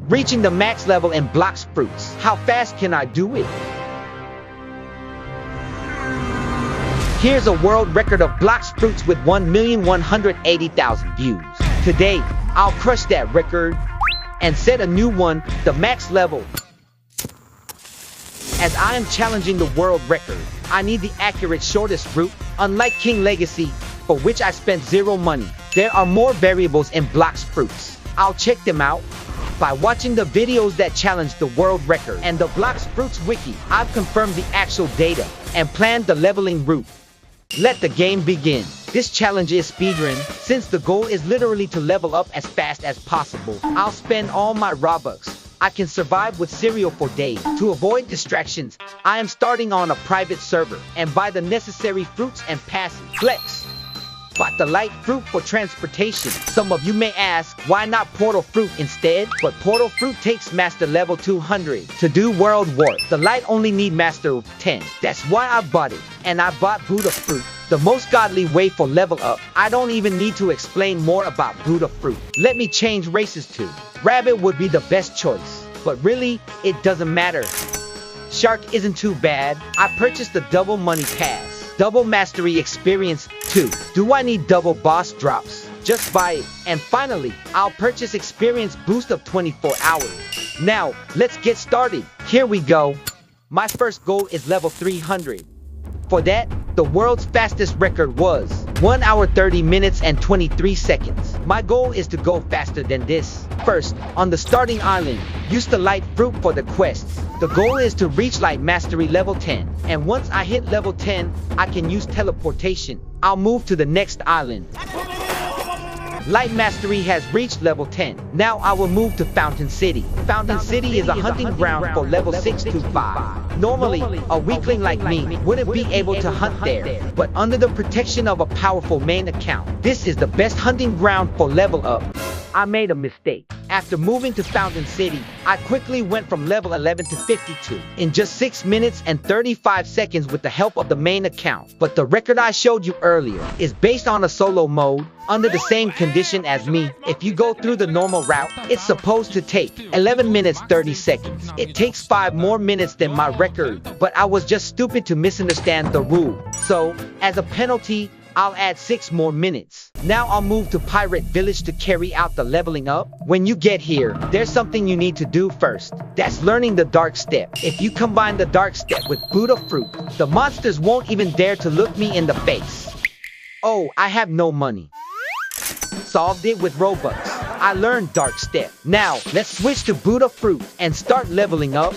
reaching the max level in Blox fruits. How fast can I do it? Here's a world record of Blox fruits with 1,180,000 views. Today, I'll crush that record and set a new one, the max level. As I am challenging the world record, I need the accurate shortest route. Unlike King Legacy, for which I spent zero money, there are more variables in Blox fruits. I'll check them out by watching the videos that challenge the world record and the Blox fruits wiki. I've confirmed the actual data and planned the leveling route. Let the game begin. This challenge is speedrun, since the goal is literally to level up as fast as possible. I'll spend all my Robux. I can survive with cereal for days. To avoid distractions, I am starting on a private server and buy the necessary fruits and passes. Flex. Bought the light fruit for transportation. Some of you may ask, why not portal fruit instead? But portal fruit takes master level 200 to do world warp. The light only need master 10. That's why I bought it. And I bought Buddha fruit, the most godly way for level up. I don't even need to explain more about Buddha fruit. Let me change races too. Rabbit would be the best choice, but really, it doesn't matter. Shark isn't too bad. I purchased the double money pass. Double mastery experience 2. Do I need double boss drops? Just buy it. And finally, I'll purchase experience boost of 24 hours. Now, let's get started. Here we go. My first goal is level 300. For that, the world's fastest record was 1 hour 30 minutes and 23 seconds. My goal is to go faster than this. First, on the starting island, use the light fruit for the quests. The goal is to reach light mastery level 10. And once I hit level 10, I can use teleportation. I'll move to the next island. Light mastery has reached level 10. Now I will move to Fountain City. Fountain City is a hunting ground for level 6 to 5. Normally, a weakling like me wouldn't be able to hunt there. But under the protection of a powerful main account, this is the best hunting ground for level up. I made a mistake. After moving to Fountain City, I quickly went from level 11 to 52 in just 6 minutes and 35 seconds with the help of the main account. But the record I showed you earlier is based on a solo mode, under the same condition as me. If you go through the normal route, it's supposed to take 11 minutes 30 seconds. It takes 5 more minutes than my record, but I was just stupid to misunderstand the rule. So, as a penalty, I'll add 6 more minutes. Now I'll move to Pirate Village to carry out the leveling up. When you get here, there's something you need to do first. That's learning the dark step. If you combine the dark step with Buddha fruit, the monsters won't even dare to look me in the face. Oh, I have no money. Solved it with Robux. I learned dark step. Now, let's switch to Buddha fruit and start leveling up.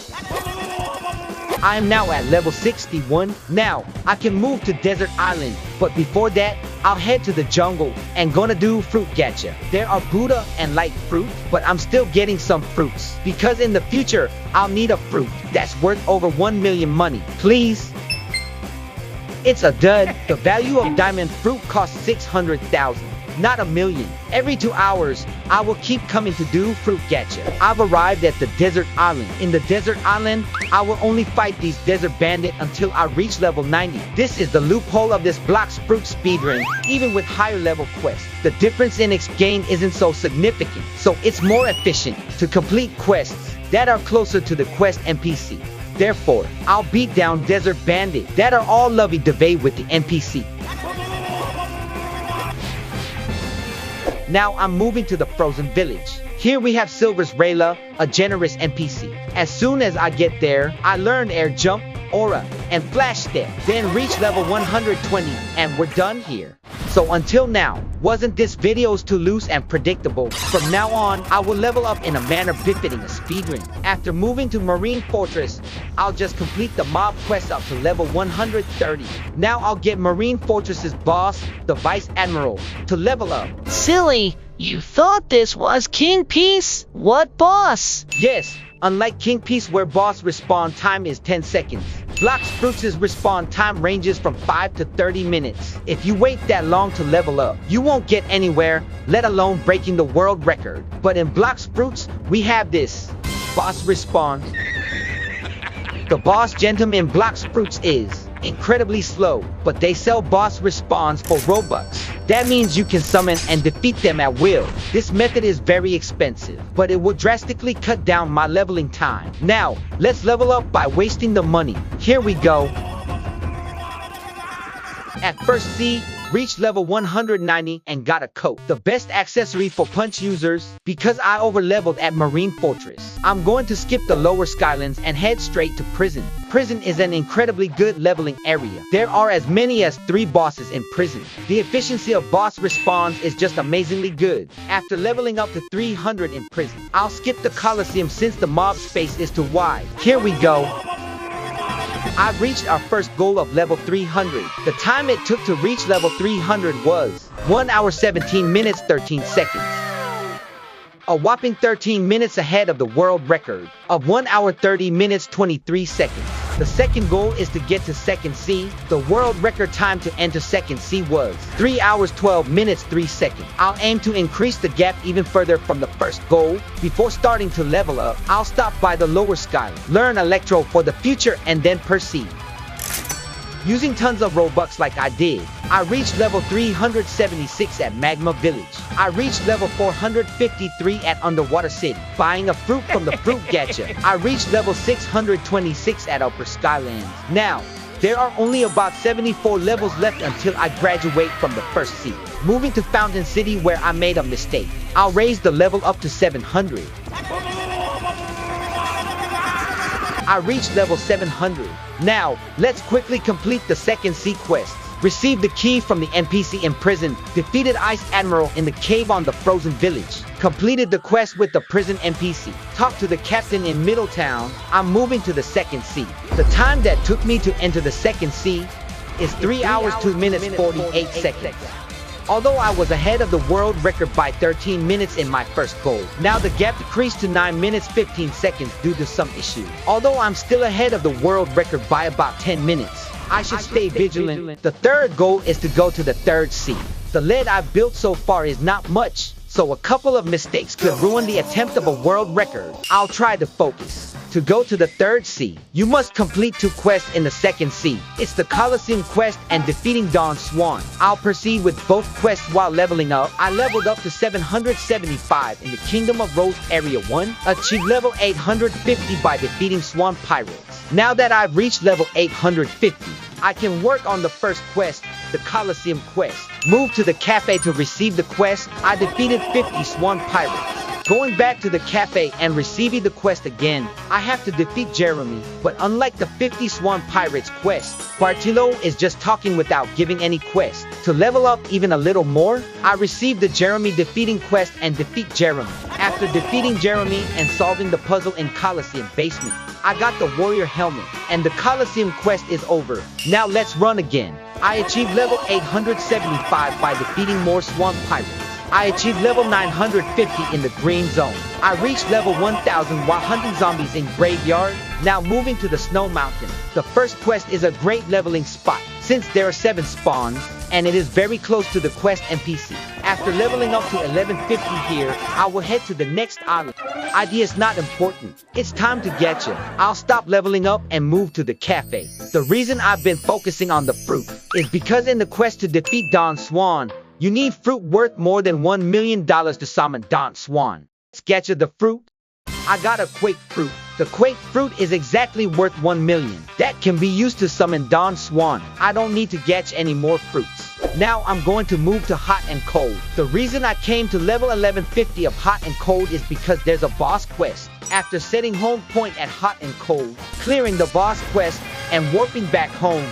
I am now at level 61. Now, I can move to Desert Island, but before that, I'll head to the jungle and gonna do fruit gacha. There are Buddha and light fruit, but I'm still getting some fruits, because in the future, I'll need a fruit that's worth over 1 million money. Please? It's a dud. The value of diamond fruit costs 600,000. Not a million. Every 2 hours, I will keep coming to do fruit gacha. I've arrived at the desert island. In the desert island, I will only fight these desert bandits until I reach level 90. This is the loophole of this Blox fruit speedrun. Even with higher level quests, the difference in XP gain isn't so significant. So it's more efficient to complete quests that are closer to the quest NPC. Therefore, I'll beat down desert bandits that are all lovey-dovey with the NPC. Now I'm moving to the frozen village. Here we have Silver's Rayla, a generous NPC. As soon as I get there, I learn air jump, aura, and flash step. Then reach level 120 and we're done here. So until now, wasn't this videos too loose and predictable? From now on, I will level up in a manner befitting a speedrun. After moving to Marine Fortress, I'll just complete the mob quest up to level 130. Now I'll get Marine Fortress's boss, the Vice Admiral, to level up. Silly, you thought this was King Peace? What boss? Yes, unlike King Peace where boss respawn time is 10 seconds. Blox fruits' respawn time ranges from 5 to 30 minutes. If you wait that long to level up, you won't get anywhere, let alone breaking the world record. But in Blox fruits, we have this. Boss respawn. The boss gentleman in Blox fruits is incredibly slow, but they sell boss respawns for Robux. That means you can summon and defeat them at will. This method is very expensive, but it will drastically cut down my leveling time. Now, let's level up by wasting the money. Here we go. At first C, reached level 190 and got a coat. The best accessory for punch users because I over-leveled at Marine Fortress. I'm going to skip the lower Skylands and head straight to prison. Prison is an incredibly good leveling area. There are as many as 3 bosses in prison. The efficiency of boss respawns is just amazingly good. After leveling up to 300 in prison, I'll skip the Coliseum since the mob space is too wide. Here we go. I reached our first goal of level 300. The time it took to reach level 300 was 1 hour 17 minutes 13 seconds. A whopping 13 minutes ahead of the world record of 1 hour 30 minutes 23 seconds. The second goal is to get to second C. The world record time to enter second C was 3 hours 12 minutes 3 seconds. I'll aim to increase the gap even further from the first goal. Before starting to level up, I'll stop by the lower Skyline, learn Electro for the future, and then proceed. Using tons of Robux like I did, I reached level 376 at Magma Village. I reached level 453 at Underwater City, buying a fruit from the fruit gacha. I reached level 626 at Upper Skylands. Now, there are only about 74 levels left until I graduate from the first seat. Moving to Fountain City where I made a mistake. I'll raise the level up to 700. I reached level 700. Now, let's quickly complete the second C quest. Received the key from the NPC in prison, defeated Ice Admiral in the cave on the frozen village, completed the quest with the prison NPC, talked to the captain in Middletown. I'm moving to the second C. The time that took me to enter the second C is 3 hours 2 minutes 48 seconds. Although I was ahead of the world record by 13 minutes in my first goal, now the gap decreased to 9 minutes 15 seconds due to some issues. Although I'm still ahead of the world record by about 10 minutes, I should stay vigilant. The third goal is to go to the third C. The lead I've built so far is not much, so a couple of mistakes could ruin the attempt of a world record. I'll try to focus. To go to the third C, you must complete 2 quests in the second C. It's the Coliseum quest and defeating Dawn Swan. I'll proceed with both quests while leveling up. I leveled up to 775 in the Kingdom of Rose Area 1, achieved level 850 by defeating Swan Pirates. Now that I've reached level 850, I can work on the first quest, the Coliseum quest. Move to the cafe to receive the quest. I defeated 50 Swan Pirates. Going back to the cafe and receiving the quest again, I have to defeat Jeremy, but unlike the 50 Swan Pirates quest, Bartilo is just talking without giving any quest. To level up even a little more, I received the Jeremy defeating quest and defeat Jeremy. After defeating Jeremy and solving the puzzle in Coliseum basement, I got the warrior helmet, and the Coliseum quest is over. Now let's run again. I achieved level 875 by defeating more Swan Pirates. I achieved level 950 in the green zone. I reached level 1000 while hunting zombies in Graveyard. Now moving to the Snow Mountain. The first quest is a great leveling spot since there are 7 spawns and it is very close to the quest NPC. After leveling up to 1150 here, I will head to the next island. ID is not important. It's time to getcha. I'll stop leveling up and move to the cafe. The reason I've been focusing on the fruit is because in the quest to defeat Dawn Swan, you need fruit worth more than $1 million to summon Dawn Swan. Sketch of the fruit. I got a Quake fruit. The Quake fruit is exactly worth 1 million. That can be used to summon Dawn Swan. I don't need to getch any more fruits. Now I'm going to move to Hot and Cold. The reason I came to level 1150 of Hot and Cold is because there's a boss quest. After setting home point at Hot and Cold, clearing the boss quest, and warping back home,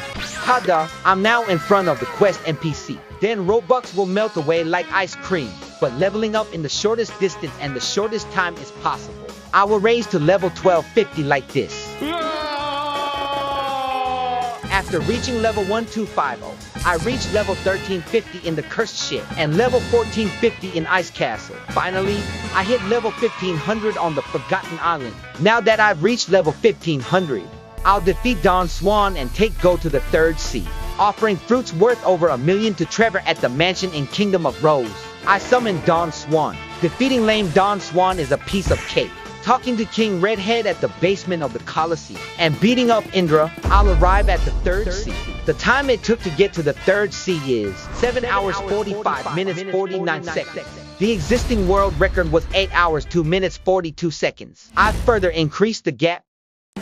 tada, I'm now in front of the quest NPC. Then Robux will melt away like ice cream, but leveling up in the shortest distance and the shortest time is possible. I will raise to level 1250 like this. After reaching level 1250, I reached level 1350 in the Cursed Ship and level 1450 in Ice Castle. Finally, I hit level 1500 on the Forgotten Island. Now that I've reached level 1500, I'll defeat Dawn Swan and take go to the third sea, offering fruits worth over $1 million to Trevor at the mansion in Kingdom of Rose. I summoned Dawn Swan. Defeating lame Dawn Swan is a piece of cake. talking to King Redhead at the basement of the Colosseum, and beating up Indra, I'll arrive at the third sea. The time it took to get to the third sea is 7 hours 45 minutes 49 seconds. The existing world record was 8 hours 2 minutes 42 seconds. I've further increased the gap.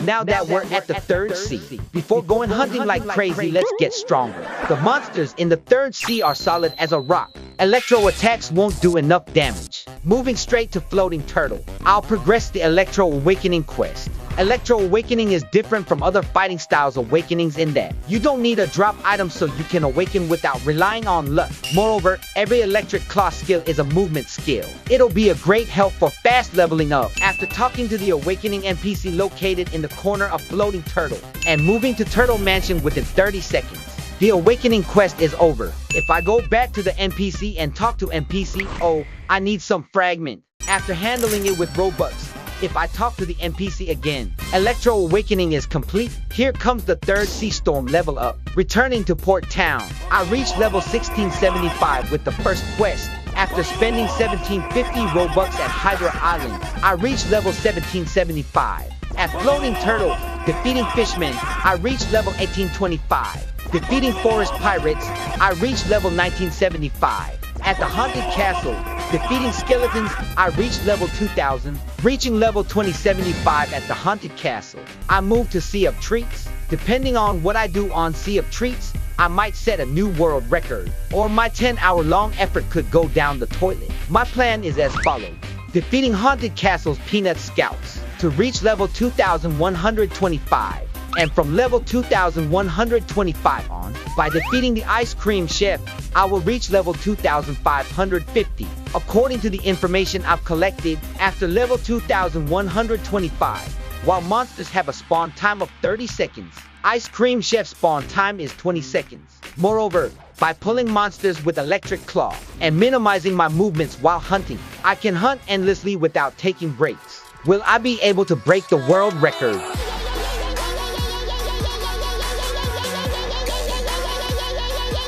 Now that we're at the third sea, before going hunting like crazy, let's get stronger. The monsters in the third sea are solid as a rock. Electro attacks won't do enough damage. Moving straight to floating turtle, I'll progress the Electro Awakening quest. Electro Awakening is different from other fighting styles awakenings in that you don't need a drop item so you can awaken without relying on luck. Moreover, every electric claw skill is a movement skill. It'll be a great help for fast leveling up. After talking to the Awakening NPC located in the corner of Floating Turtle and moving to Turtle Mansion within 30 seconds, the Awakening quest is over. If I go back to the NPC and talk to NPC, oh, I need some fragment. After handling it with Robux, if I talk to the NPC again, Electro Awakening is complete. Here comes the third sea storm level up. Returning to Port Town, I reached level 1675 with the first quest. After spending 1750 Robux at Hydra Island, I reached level 1775. At Floating Turtle, defeating Fishmen, I reached level 1825. Defeating Forest Pirates, I reached level 1975. At the Haunted Castle, defeating Skeletons, I reached level 2000. Reaching level 2075 at the Haunted Castle, I moved to Sea of Treats. Depending on what I do on Sea of Treats, I might set a new world record, or my 10-hour-long effort could go down the toilet. My plan is as follows. Defeating Haunted Castle's Peanut Scouts to reach level 2125. And from level 2125 on, by defeating the Ice Cream Chef, I will reach level 2550. According to the information I've collected, after level 2125, while monsters have a spawn time of 30 seconds, Ice Cream Chef's spawn time is 20 seconds. Moreover, by pulling monsters with Electric Claw and minimizing my movements while hunting, I can hunt endlessly without taking breaks. Will I be able to break the world record?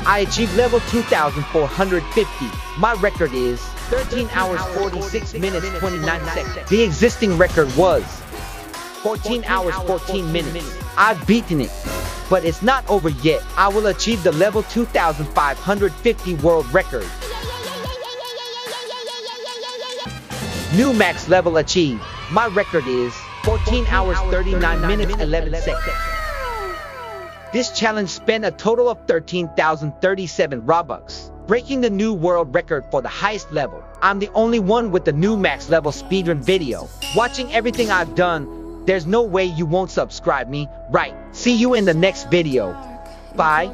I achieved level 2450. My record is 13 hours 46 minutes 29 seconds. The existing record was 14 hours 14 minutes. I've beaten it, but it's not over yet. I will achieve the level 2550 world record. New max level achieved. My record is 14 hours 39 minutes 11 seconds. This challenge spent a total of 13,037 Robux, breaking the new world record for the highest level. I'm the only one with the new max level speedrun video. Watching everything I've done, there's no way you won't subscribe me, right? See you in the next video. Bye.